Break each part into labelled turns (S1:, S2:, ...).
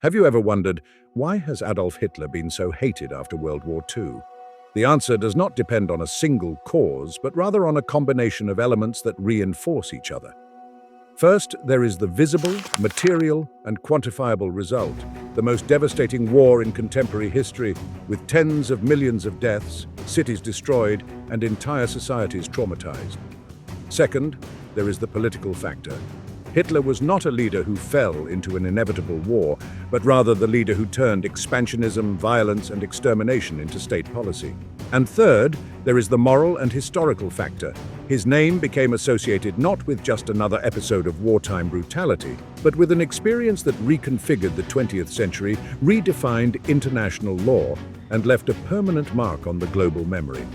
S1: Have you ever wondered, why has Adolf Hitler been so hated after World War II? The answer does not depend on a single cause, but rather on a combination of elements that reinforce each other. First, there is the visible, material, and quantifiable result, the most devastating war in contemporary history, with tens of millions of deaths, cities destroyed, and entire societies traumatized. Second, there is the political factor. Hitler was not a leader who fell into an inevitable war, but rather the leader who turned expansionism, violence, and extermination into state policy. And third, there is the moral and historical factor. His name became associated not with just another episode of wartime brutality, but with an experience that reconfigured the 20th century, redefined international law, and left a permanent mark on the global memory.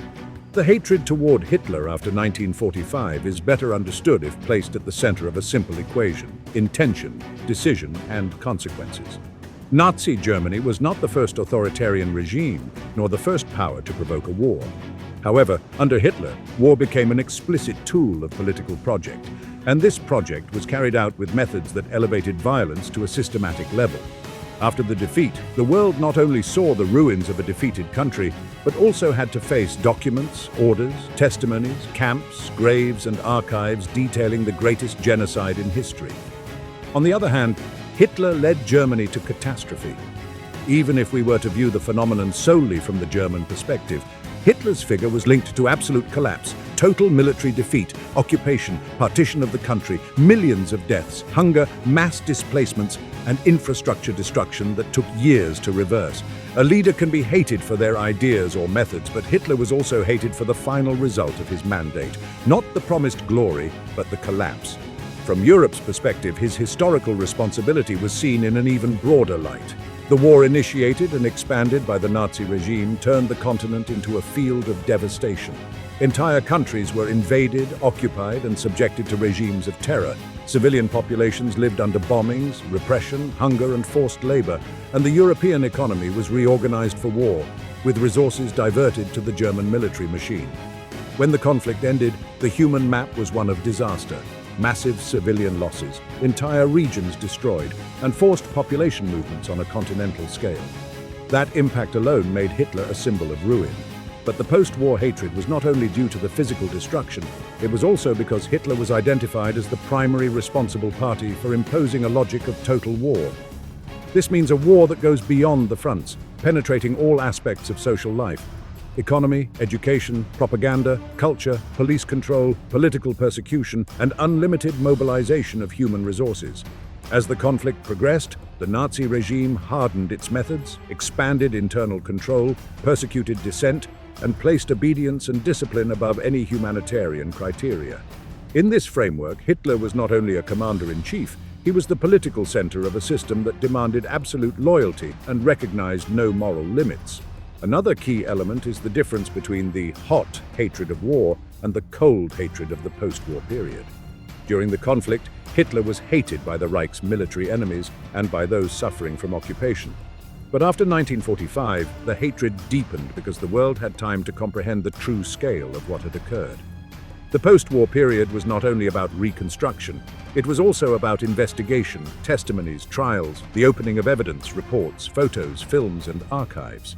S1: The hatred toward Hitler after 1945 is better understood if placed at the center of a simple equation: intention, decision, and consequences. Nazi Germany was not the first authoritarian regime, nor the first power to provoke a war. However, under Hitler, war became an explicit tool of political project, and this project was carried out with methods that elevated violence to a systematic level. After the defeat, the world not only saw the ruins of a defeated country, but also had to face documents, orders, testimonies, camps, graves, and archives detailing the greatest genocide in history. On the other hand, Hitler led Germany to catastrophe. Even if we were to view the phenomenon solely from the German perspective, Hitler's figure was linked to absolute collapse, total military defeat, occupation, partition of the country, millions of deaths, hunger, mass displacements, and infrastructure destruction that took years to reverse. A leader can be hated for their ideas or methods, but Hitler was also hated for the final result of his mandate, not the promised glory, but the collapse. From Europe's perspective, his historical responsibility was seen in an even broader light. The war initiated and expanded by the Nazi regime turned the continent into a field of devastation. Entire countries were invaded, occupied, and subjected to regimes of terror. Civilian populations lived under bombings, repression, hunger, and forced labor, and the European economy was reorganized for war, with resources diverted to the German military machine. When the conflict ended, the human map was one of disaster. Massive civilian losses, entire regions destroyed, and forced population movements on a continental scale. That impact alone made Hitler a symbol of ruin. But the post-war hatred was not only due to the physical destruction, it was also because Hitler was identified as the primary responsible party for imposing a logic of total war. This means a war that goes beyond the fronts, penetrating all aspects of social life: economy, education, propaganda, culture, police control, political persecution, and unlimited mobilization of human resources. As the conflict progressed, the Nazi regime hardened its methods, expanded internal control, persecuted dissent, and placed obedience and discipline above any humanitarian criteria. In this framework, Hitler was not only a commander-in-chief, he was the political center of a system that demanded absolute loyalty and recognized no moral limits. Another key element is the difference between the hot hatred of war and the cold hatred of the post-war period. During the conflict, Hitler was hated by the Reich's military enemies and by those suffering from occupation. But after 1945, the hatred deepened because the world had time to comprehend the true scale of what had occurred. The post-war period was not only about reconstruction, it was also about investigation, testimonies, trials, the opening of evidence, reports, photos, films, and archives.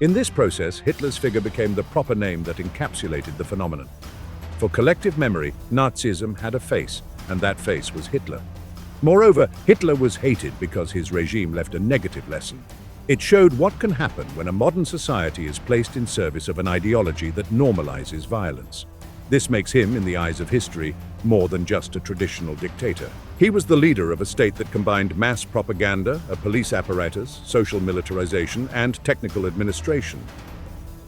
S1: In this process, Hitler's figure became the proper name that encapsulated the phenomenon. For collective memory, Nazism had a face, and that face was Hitler. Moreover, Hitler was hated because his regime left a negative lesson. It showed what can happen when a modern society is placed in service of an ideology that normalizes violence. This makes him, in the eyes of history, more than just a traditional dictator. He was the leader of a state that combined mass propaganda, a police apparatus, social militarization, and technical administration.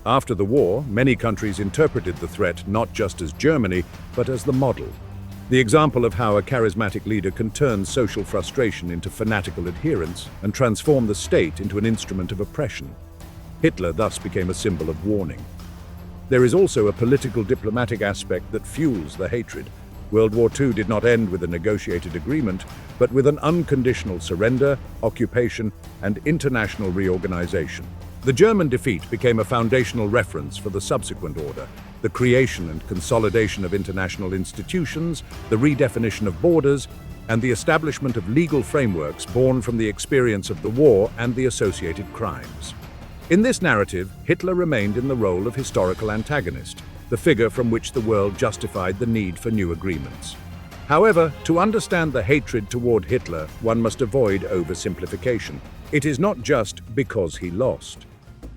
S1: After the war, many countries interpreted the threat not just as Germany, but as the model. The example of how a charismatic leader can turn social frustration into fanatical adherence and transform the state into an instrument of oppression. Hitler thus became a symbol of warning. There is also a political diplomatic aspect that fuels the hatred. World War II did not end with a negotiated agreement, but with an unconditional surrender, occupation, and international reorganization. The German defeat became a foundational reference for the subsequent order: the creation and consolidation of international institutions, the redefinition of borders, and the establishment of legal frameworks born from the experience of the war and the associated crimes. In this narrative, Hitler remained in the role of historical antagonist, the figure from which the world justified the need for new agreements. However, to understand the hatred toward Hitler, one must avoid oversimplification. It is not just because he lost.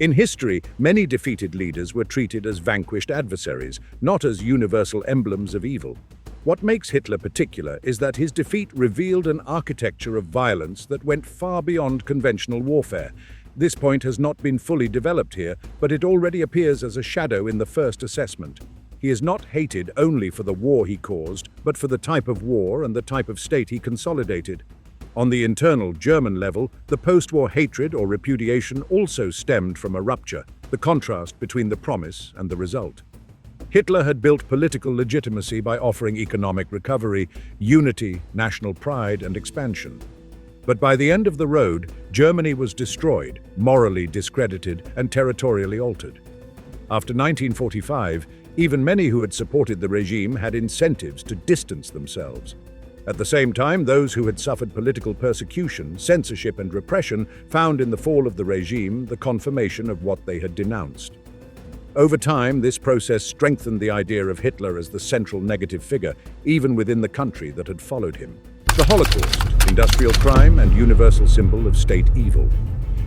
S1: In history, many defeated leaders were treated as vanquished adversaries, not as universal emblems of evil. What makes Hitler particular is that his defeat revealed an architecture of violence that went far beyond conventional warfare. This point has not been fully developed here, but it already appears as a shadow in the first assessment. He is not hated only for the war he caused, but for the type of war and the type of state he consolidated. On the internal German level, the post-war hatred or repudiation also stemmed from a rupture, the contrast between the promise and the result. Hitler had built political legitimacy by offering economic recovery, unity, national pride, and expansion. But by the end of the road, Germany was destroyed, morally discredited, and territorially altered. After 1945, even many who had supported the regime had incentives to distance themselves. At the same time, those who had suffered political persecution, censorship, and repression found in the fall of the regime the confirmation of what they had denounced. Over time, this process strengthened the idea of Hitler as the central negative figure, even within the country that had followed him. The Holocaust, industrial crime and universal symbol of state evil.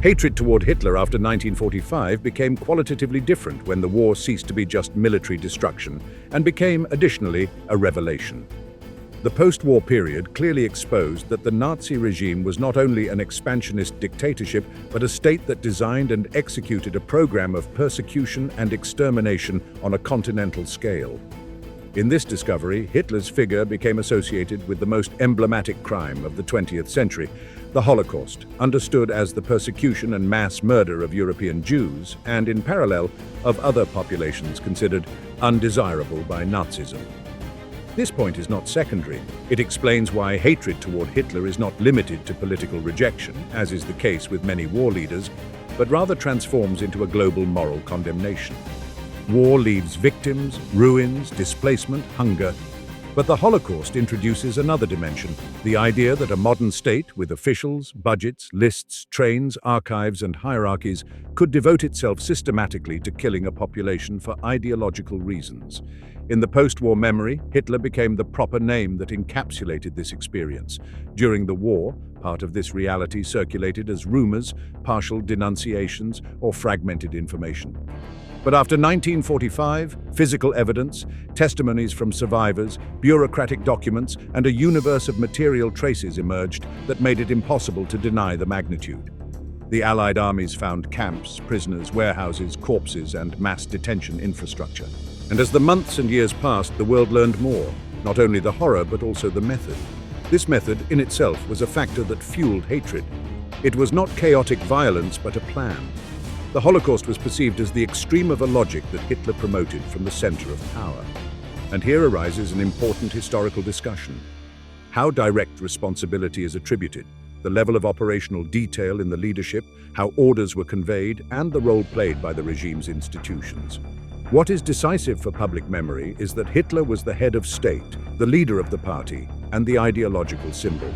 S1: Hatred toward Hitler after 1945 became qualitatively different when the war ceased to be just military destruction and became, additionally, a revelation. The post-war period clearly exposed that the Nazi regime was not only an expansionist dictatorship, but a state that designed and executed a program of persecution and extermination on a continental scale. In this discovery, Hitler's figure became associated with the most emblematic crime of the 20th century, the Holocaust, understood as the persecution and mass murder of European Jews, and in parallel, of other populations considered undesirable by Nazism. This point is not secondary. It explains why hatred toward Hitler is not limited to political rejection, as is the case with many war leaders, but rather transforms into a global moral condemnation. War leaves victims, ruins, displacement, hunger. But the Holocaust introduces another dimension, the idea that a modern state with officials, budgets, lists, trains, archives, and hierarchies could devote itself systematically to killing a population for ideological reasons. In the post-war memory, Hitler became the proper name that encapsulated this experience. During the war, part of this reality circulated as rumors, partial denunciations, or fragmented information. But after 1945, physical evidence, testimonies from survivors, bureaucratic documents, and a universe of material traces emerged that made it impossible to deny the magnitude. The Allied armies found camps, prisoners, warehouses, corpses, and mass detention infrastructure. And as the months and years passed, the world learned more, not only the horror but also the method. This method in itself was a factor that fueled hatred. It was not chaotic violence but a plan. The Holocaust was perceived as the extreme of a logic that Hitler promoted from the center of power. And here arises an important historical discussion. How direct responsibility is attributed, the level of operational detail in the leadership, how orders were conveyed, and the role played by the regime's institutions. What is decisive for public memory is that Hitler was the head of state, the leader of the party, and the ideological symbol.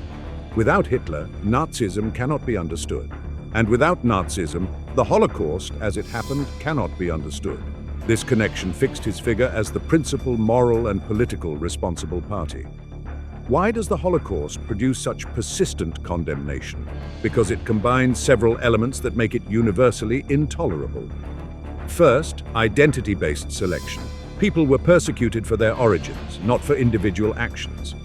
S1: Without Hitler, Nazism cannot be understood. And without Nazism, the Holocaust, as it happened, cannot be understood. This connection fixed his figure as the principal moral and political responsible party. Why does the Holocaust produce such persistent condemnation? Because it combines several elements that make it universally intolerable. First, identity-based selection. People were persecuted for their origins, not for individual actions.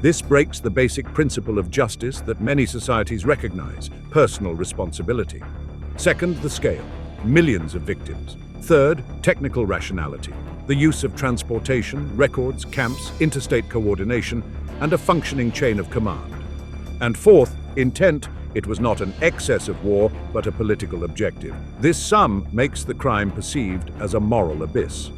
S1: This breaks the basic principle of justice that many societies recognize, personal responsibility. Second, the scale. Millions of victims. Third, technical rationality. The use of transportation, records, camps, interstate coordination, and a functioning chain of command. And fourth, intent. It was not an excess of war, but a political objective. This sum makes the crime perceived as a moral abyss.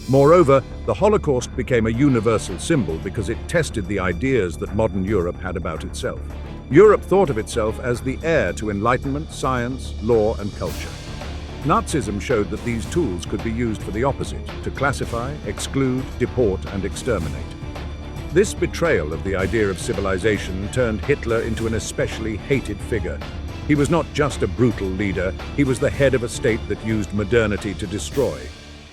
S1: Moreover, the Holocaust became a universal symbol because it tested the ideas that modern Europe had about itself. Europe thought of itself as the heir to enlightenment, science, law, and culture. Nazism showed that these tools could be used for the opposite, to classify, exclude, deport, and exterminate. This betrayal of the idea of civilization turned Hitler into an especially hated figure. He was not just a brutal leader, he was the head of a state that used modernity to destroy.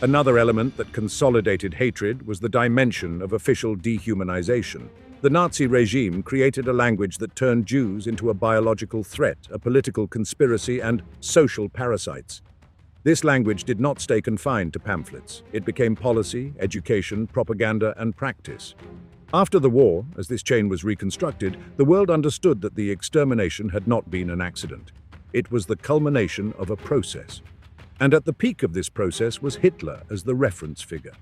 S1: Another element that consolidated hatred was the dimension of official dehumanization. The Nazi regime created a language that turned Jews into a biological threat, a political conspiracy, and social parasites. This language did not stay confined to pamphlets. It became policy, education, propaganda, and practice. After the war, as this chain was reconstructed, the world understood that the extermination had not been an accident. It was the culmination of a process. And at the peak of this process was Hitler as the reference figure.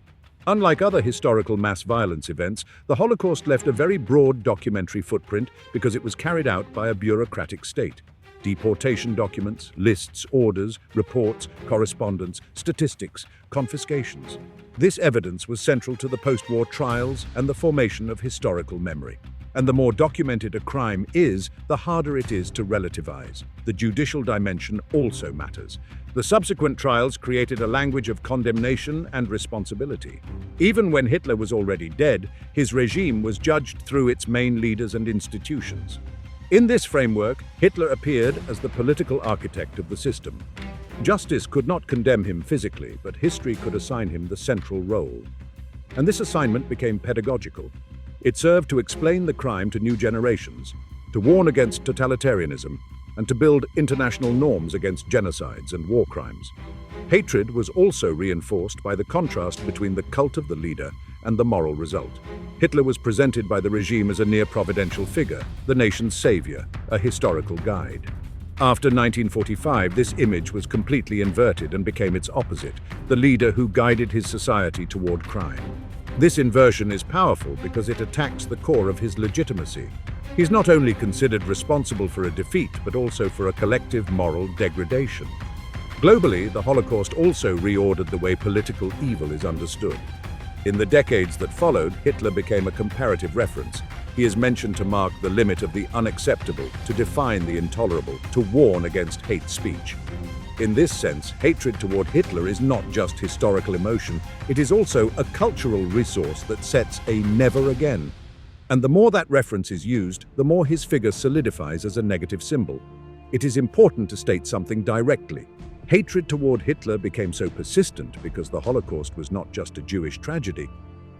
S1: Unlike other historical mass violence events, the Holocaust left a very broad documentary footprint because it was carried out by a bureaucratic state. Deportation documents, lists, orders, reports, correspondence, statistics, confiscations. This evidence was central to the post-war trials and the formation of historical memory. And the more documented a crime is, the harder it is to relativize. The judicial dimension also matters. The subsequent trials created a language of condemnation and responsibility. Even when Hitler was already dead, his regime was judged through its main leaders and institutions. In this framework, Hitler appeared as the political architect of the system. Justice could not condemn him physically, but history could assign him the central role. And this assignment became pedagogical. It served to explain the crime to new generations, to warn against totalitarianism, and to build international norms against genocides and war crimes. Hatred was also reinforced by the contrast between the cult of the leader and the moral result. Hitler was presented by the regime as a near-providential figure, the nation's savior, a historical guide. After 1945, this image was completely inverted and became its opposite, the leader who guided his society toward crime. This inversion is powerful because it attacks the core of his legitimacy. He's not only considered responsible for a defeat, but also for a collective moral degradation. Globally, the Holocaust also reordered the way political evil is understood. In the decades that followed, Hitler became a comparative reference. He is mentioned to mark the limit of the unacceptable, to define the intolerable, to warn against hate speech. In this sense, hatred toward Hitler is not just historical emotion, it is also a cultural resource that sets a never again. And the more that reference is used, the more his figure solidifies as a negative symbol. It is important to state something directly. Hatred toward Hitler became so persistent because the Holocaust was not just a Jewish tragedy.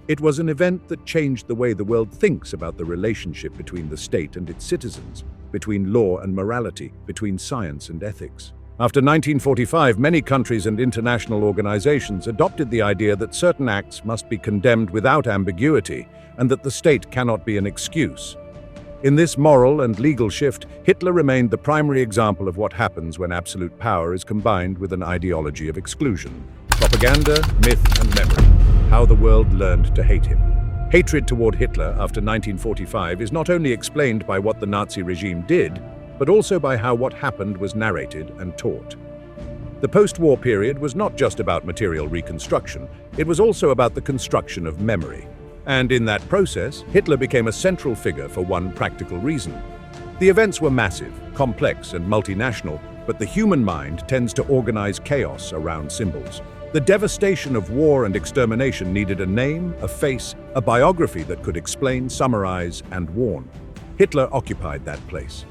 S1: It was an event that changed the way the world thinks about the relationship between the state and its citizens, between law and morality, between science and ethics. After 1945, many countries and international organizations adopted the idea that certain acts must be condemned without ambiguity and that the state cannot be an excuse. In this moral and legal shift, Hitler remained the primary example of what happens when absolute power is combined with an ideology of exclusion. Propaganda, myth, and memory. How the world learned to hate him. Hatred toward Hitler after 1945 is not only explained by what the Nazi regime did, but also by how what happened was narrated and taught. The post-war period was not just about material reconstruction, it was also about the construction of memory. And in that process, Hitler became a central figure for one practical reason. The events were massive, complex, and multinational, but the human mind tends to organize chaos around symbols. The devastation of war and extermination needed a name, a face, a biography that could explain, summarize, and warn. Hitler occupied that place.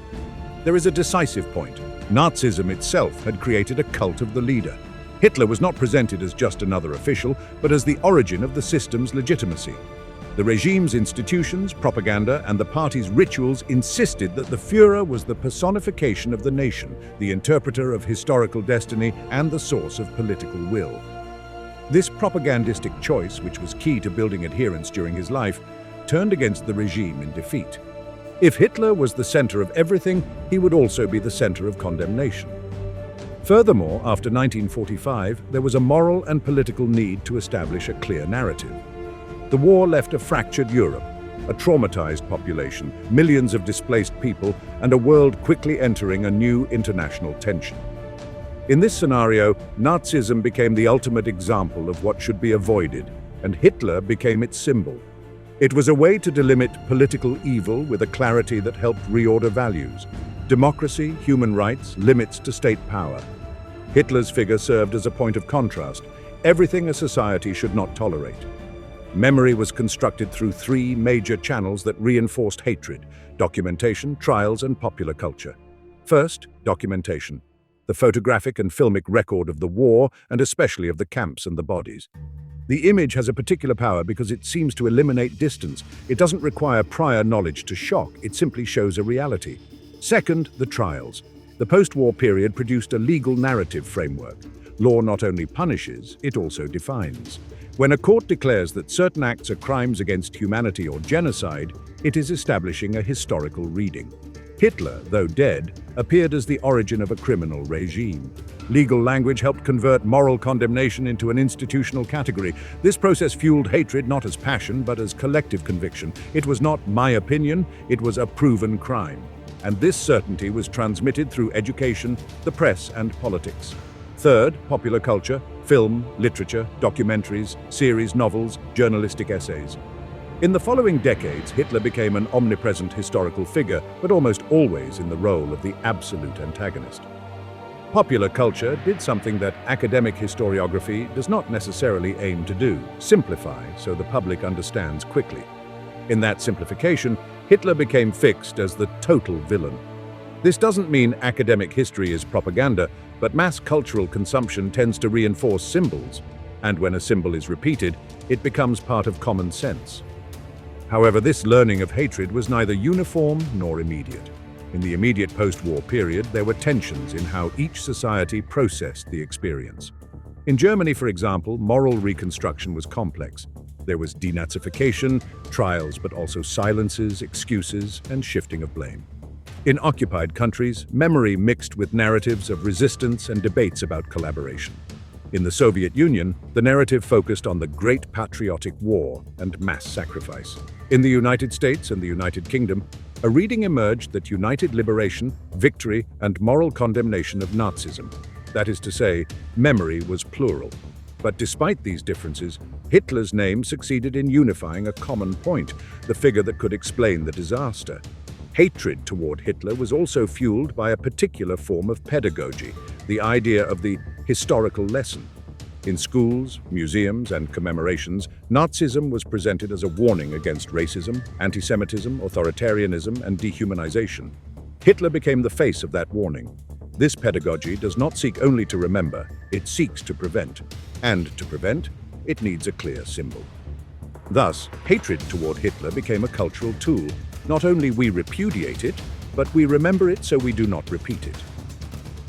S1: There is a decisive point. Nazism itself had created a cult of the leader. Hitler was not presented as just another official, but as the origin of the system's legitimacy. The regime's institutions, propaganda, and the party's rituals insisted that the Führer was the personification of the nation, the interpreter of historical destiny, and the source of political will. This propagandistic choice, which was key to building adherence during his life, turned against the regime in defeat. If Hitler was the center of everything, he would also be the center of condemnation. Furthermore, after 1945, there was a moral and political need to establish a clear narrative. The war left a fractured Europe, a traumatized population, millions of displaced people, and a world quickly entering a new international tension. In this scenario, Nazism became the ultimate example of what should be avoided, and Hitler became its symbol. It was a way to delimit political evil with a clarity that helped reorder values: democracy, human rights, limits to state power. Hitler's figure served as a point of contrast, everything a society should not tolerate. Memory was constructed through three major channels that reinforced hatred: documentation, trials, and popular culture. First, documentation. The photographic and filmic record of the war, and especially of the camps and the bodies. The image has a particular power because it seems to eliminate distance. It doesn't require prior knowledge to shock, it simply shows a reality. Second, the trials. The post-war period produced a legal narrative framework. Law not only punishes, it also defines. When a court declares that certain acts are crimes against humanity or genocide, it is establishing a historical reading. Hitler, though dead, appeared as the origin of a criminal regime. Legal language helped convert moral condemnation into an institutional category. This process fueled hatred not as passion, but as collective conviction. It was not my opinion, it was a proven crime. And this certainty was transmitted through education, the press, and politics. Third, popular culture, film, literature, documentaries, series, novels, journalistic essays. In the following decades, Hitler became an omnipresent historical figure, but almost always in the role of the absolute antagonist. Popular culture did something that academic historiography does not necessarily aim to do: simplify so the public understands quickly. In that simplification, Hitler became fixed as the total villain. This doesn't mean academic history is propaganda, but mass cultural consumption tends to reinforce symbols, and when a symbol is repeated, it becomes part of common sense. However, this learning of hatred was neither uniform nor immediate. In the immediate post-war period, there were tensions in how each society processed the experience. In Germany, for example, moral reconstruction was complex. There was denazification, trials, but also silences, excuses, and shifting of blame. In occupied countries, memory mixed with narratives of resistance and debates about collaboration. In the Soviet Union, the narrative focused on the Great Patriotic War and mass sacrifice. In the United States and the United Kingdom, a reading emerged that united liberation, victory, and moral condemnation of Nazism. That is to say, memory was plural. But despite these differences, Hitler's name succeeded in unifying a common point, the figure that could explain the disaster. Hatred toward Hitler was also fueled by a particular form of pedagogy, the idea of the historical lesson. In schools, museums, and commemorations, Nazism was presented as a warning against racism, anti-Semitism, authoritarianism, and dehumanization. Hitler became the face of that warning. This pedagogy does not seek only to remember, it seeks to prevent. And to prevent, it needs a clear symbol. Thus, hatred toward Hitler became a cultural tool. Not only we repudiate it, but we remember it so we do not repeat it.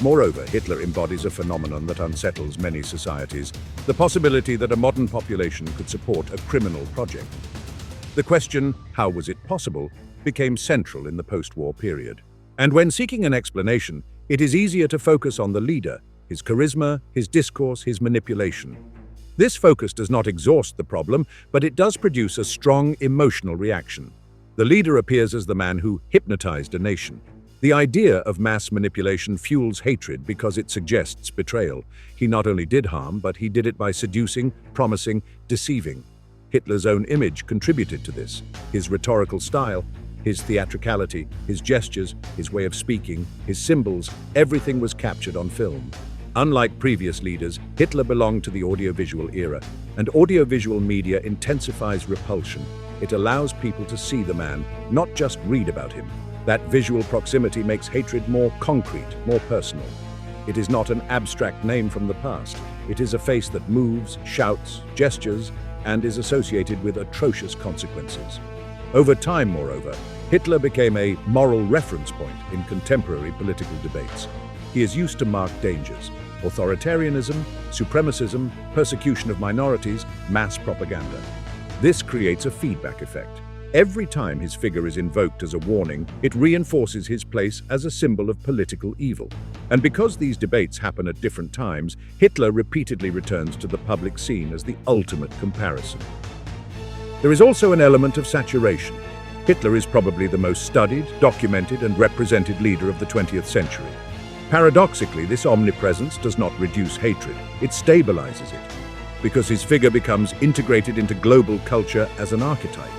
S1: Moreover, Hitler embodies a phenomenon that unsettles many societies: the possibility that a modern population could support a criminal project. The question, how was it possible, became central in the post-war period. And when seeking an explanation, it is easier to focus on the leader, his charisma, his discourse, his manipulation. This focus does not exhaust the problem, but it does produce a strong emotional reaction. The leader appears as the man who hypnotized a nation. The idea of mass manipulation fuels hatred because it suggests betrayal. He not only did harm, but he did it by seducing, promising, deceiving. Hitler's own image contributed to this. His rhetorical style, his theatricality, his gestures, his way of speaking, his symbols, everything was captured on film. Unlike previous leaders, Hitler belonged to the audiovisual era, and audiovisual media intensifies repulsion. It allows people to see the man, not just read about him. That visual proximity makes hatred more concrete, more personal. It is not an abstract name from the past. It is a face that moves, shouts, gestures, and is associated with atrocious consequences. Over time, moreover, Hitler became a moral reference point in contemporary political debates. He is used to mark dangers: authoritarianism, supremacism, persecution of minorities, mass propaganda. This creates a feedback effect. Every time his figure is invoked as a warning, it reinforces his place as a symbol of political evil. And because these debates happen at different times, Hitler repeatedly returns to the public scene as the ultimate comparison. There is also an element of saturation. Hitler is probably the most studied, documented, and represented leader of the 20th century. Paradoxically, this omnipresence does not reduce hatred, it stabilizes it, because his figure becomes integrated into global culture as an archetype.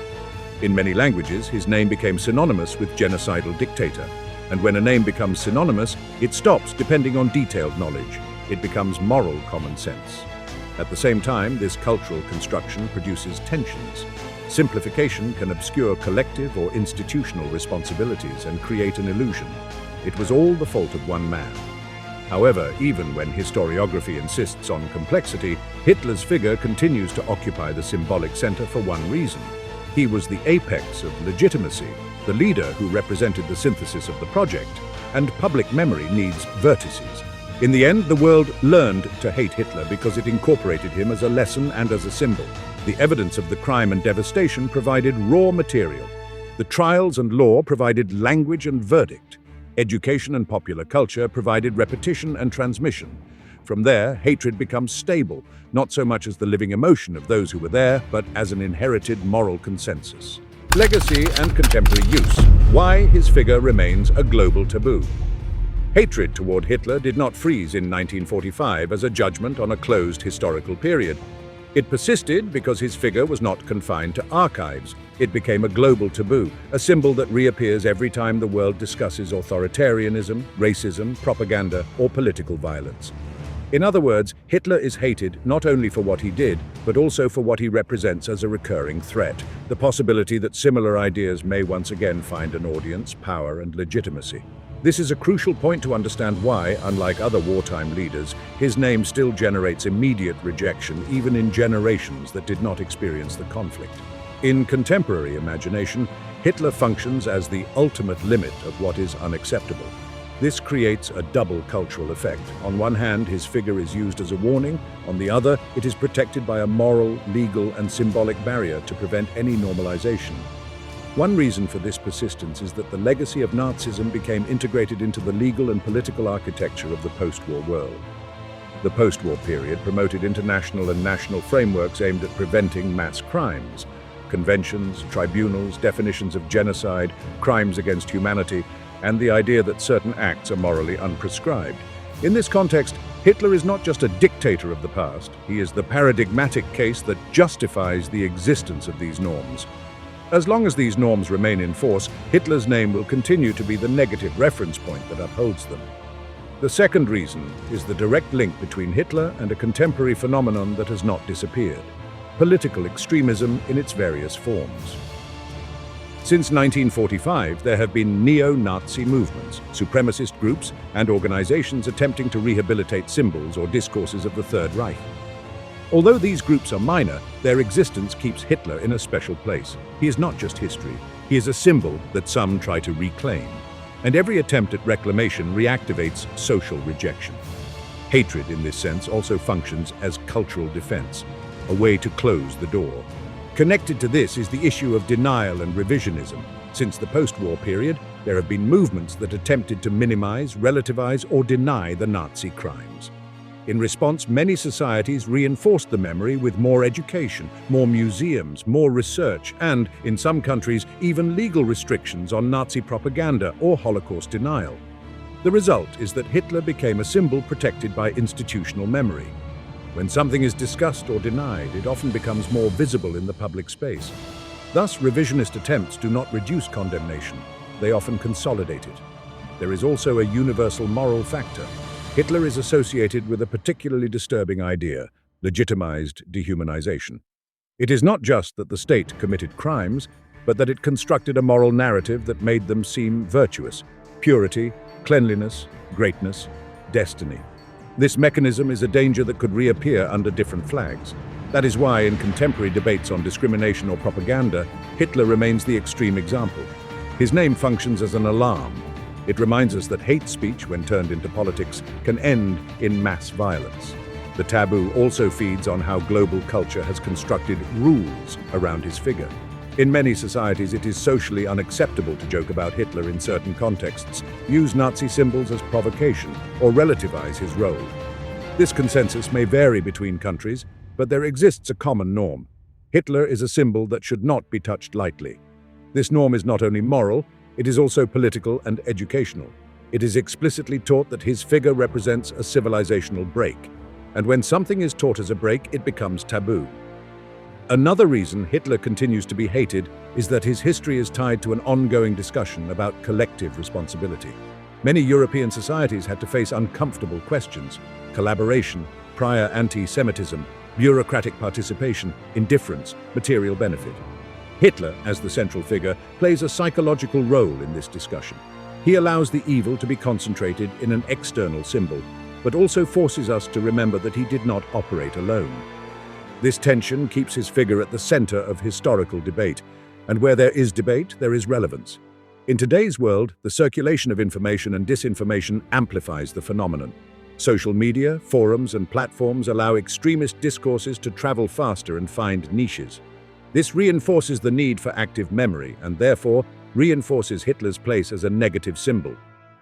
S1: In many languages, his name became synonymous with genocidal dictator, and when a name becomes synonymous, it stops depending on detailed knowledge. It becomes moral common sense. At the same time, this cultural construction produces tensions. Simplification can obscure collective or institutional responsibilities and create an illusion. It was all the fault of one man. However, even when historiography insists on complexity, Hitler's figure continues to occupy the symbolic center for one reason. He was the apex of legitimacy, the leader who represented the synthesis of the project, and public memory needs vertices. In the end, the world learned to hate Hitler because it incorporated him as a lesson and as a symbol. The evidence of the crime and devastation provided raw material. The trials and law provided language and verdict. Education and popular culture provided repetition and transmission. From there, hatred becomes stable, not so much as the living emotion of those who were there, but as an inherited moral consensus. Legacy and contemporary use. Why his figure remains a global taboo. Hatred toward Hitler did not freeze in 1945 as a judgment on a closed historical period. It persisted because his figure was not confined to archives. It became a global taboo, a symbol that reappears every time the world discusses authoritarianism, racism, propaganda, or political violence. In other words, Hitler is hated not only for what he did, but also for what he represents as a recurring threat, the possibility that similar ideas may once again find an audience, power, and legitimacy. This is a crucial point to understand why, unlike other wartime leaders, his name still generates immediate rejection even in generations that did not experience the conflict. In contemporary imagination, Hitler functions as the ultimate limit of what is unacceptable. This creates a double cultural effect. On one hand, his figure is used as a warning. On the other, it is protected by a moral, legal, and symbolic barrier to prevent any normalization. One reason for this persistence is that the legacy of Nazism became integrated into the legal and political architecture of the post-war world. The post-war period promoted international and national frameworks aimed at preventing mass crimes. Conventions, tribunals, definitions of genocide, crimes against humanity, and the idea that certain acts are morally unprescribed. In this context, Hitler is not just a dictator of the past, he is the paradigmatic case that justifies the existence of these norms. As long as these norms remain in force, Hitler's name will continue to be the negative reference point that upholds them. The second reason is the direct link between Hitler and a contemporary phenomenon that has not disappeared: political extremism in its various forms. Since 1945, there have been neo-Nazi movements, supremacist groups, and organizations attempting to rehabilitate symbols or discourses of the Third Reich. Although these groups are minor, their existence keeps Hitler in a special place. He is not just history, he is a symbol that some try to reclaim. And every attempt at reclamation reactivates social rejection. Hatred, in this sense, also functions as cultural defense, a way to close the door. Connected to this is the issue of denial and revisionism. Since the post-war period, there have been movements that attempted to minimize, relativize, or deny the Nazi crimes. In response, many societies reinforced the memory with more education, more museums, more research, and, in some countries, even legal restrictions on Nazi propaganda or Holocaust denial. The result is that Hitler became a symbol protected by institutional memory. When something is discussed or denied, it often becomes more visible in the public space. Thus, revisionist attempts do not reduce condemnation, they often consolidate it. There is also a universal moral factor. Hitler is associated with a particularly disturbing idea: legitimized dehumanization. It is not just that the state committed crimes, but that it constructed a moral narrative that made them seem virtuous: purity, cleanliness, greatness, destiny. This mechanism is a danger that could reappear under different flags. That is why, in contemporary debates on discrimination or propaganda, Hitler remains the extreme example. His name functions as an alarm. It reminds us that hate speech, when turned into politics, can end in mass violence. The taboo also feeds on how global culture has constructed rules around his figure. In many societies, it is socially unacceptable to joke about Hitler in certain contexts, use Nazi symbols as provocation, or relativize his role. This consensus may vary between countries, but there exists a common norm. Hitler is a symbol that should not be touched lightly. This norm is not only moral, it is also political and educational. It is explicitly taught that his figure represents a civilizational break, and when something is taught as a break, it becomes taboo. Another reason Hitler continues to be hated is that his history is tied to an ongoing discussion about collective responsibility. Many European societies had to face uncomfortable questions: collaboration, prior anti-Semitism, bureaucratic participation, indifference, material benefit. Hitler, as the central figure, plays a psychological role in this discussion. He allows the evil to be concentrated in an external symbol, but also forces us to remember that he did not operate alone. This tension keeps his figure at the center of historical debate, and where there is debate, there is relevance. In today's world, the circulation of information and disinformation amplifies the phenomenon. Social media, forums, and platforms allow extremist discourses to travel faster and find niches. This reinforces the need for active memory and therefore reinforces Hitler's place as a negative symbol,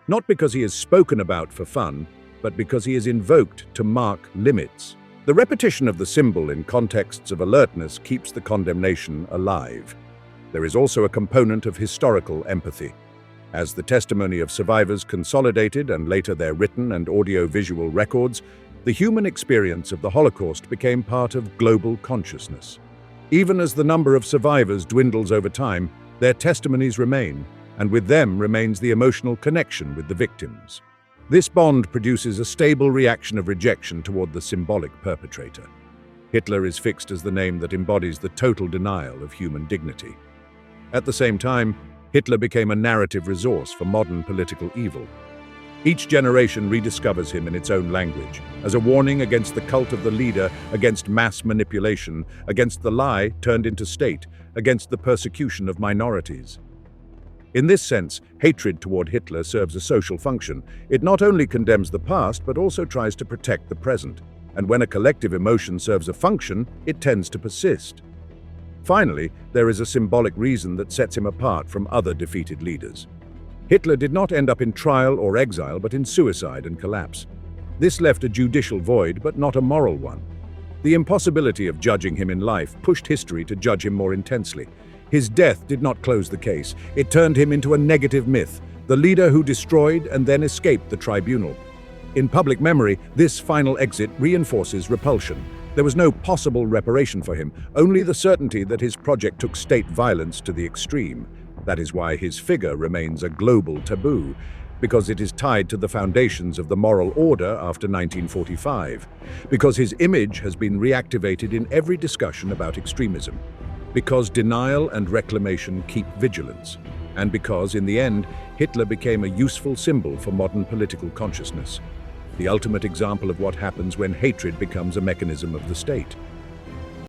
S1: not because he is spoken about for fun, but because he is invoked to mark limits. The repetition of the symbol in contexts of alertness keeps the condemnation alive. There is also a component of historical empathy. As the testimony of survivors consolidated and later their written and audio-visual records, the human experience of the Holocaust became part of global consciousness. Even as the number of survivors dwindles over time, their testimonies remain, and with them remains the emotional connection with the victims. This bond produces a stable reaction of rejection toward the symbolic perpetrator. Hitler is fixed as the name that embodies the total denial of human dignity. At the same time, Hitler became a narrative resource for modern political evil. Each generation rediscovers him in its own language, as a warning against the cult of the leader, against mass manipulation, against the lie turned into state, against the persecution of minorities. In this sense, hatred toward Hitler serves a social function. It not only condemns the past, but also tries to protect the present. And when a collective emotion serves a function, it tends to persist. Finally, there is a symbolic reason that sets him apart from other defeated leaders. Hitler did not end up in trial or exile, but in suicide and collapse. This left a judicial void, but not a moral one. The impossibility of judging him in life pushed history to judge him more intensely. His death did not close the case. It turned him into a negative myth, the leader who destroyed and then escaped the tribunal. In public memory, this final exit reinforces repulsion. There was no possible reparation for him, only the certainty that his project took state violence to the extreme. That is why his figure remains a global taboo, because it is tied to the foundations of the moral order after 1945, because his image has been reactivated in every discussion about extremism, because denial and reclamation keep vigilance, and because, in the end, Hitler became a useful symbol for modern political consciousness, the ultimate example of what happens when hatred becomes a mechanism of the state.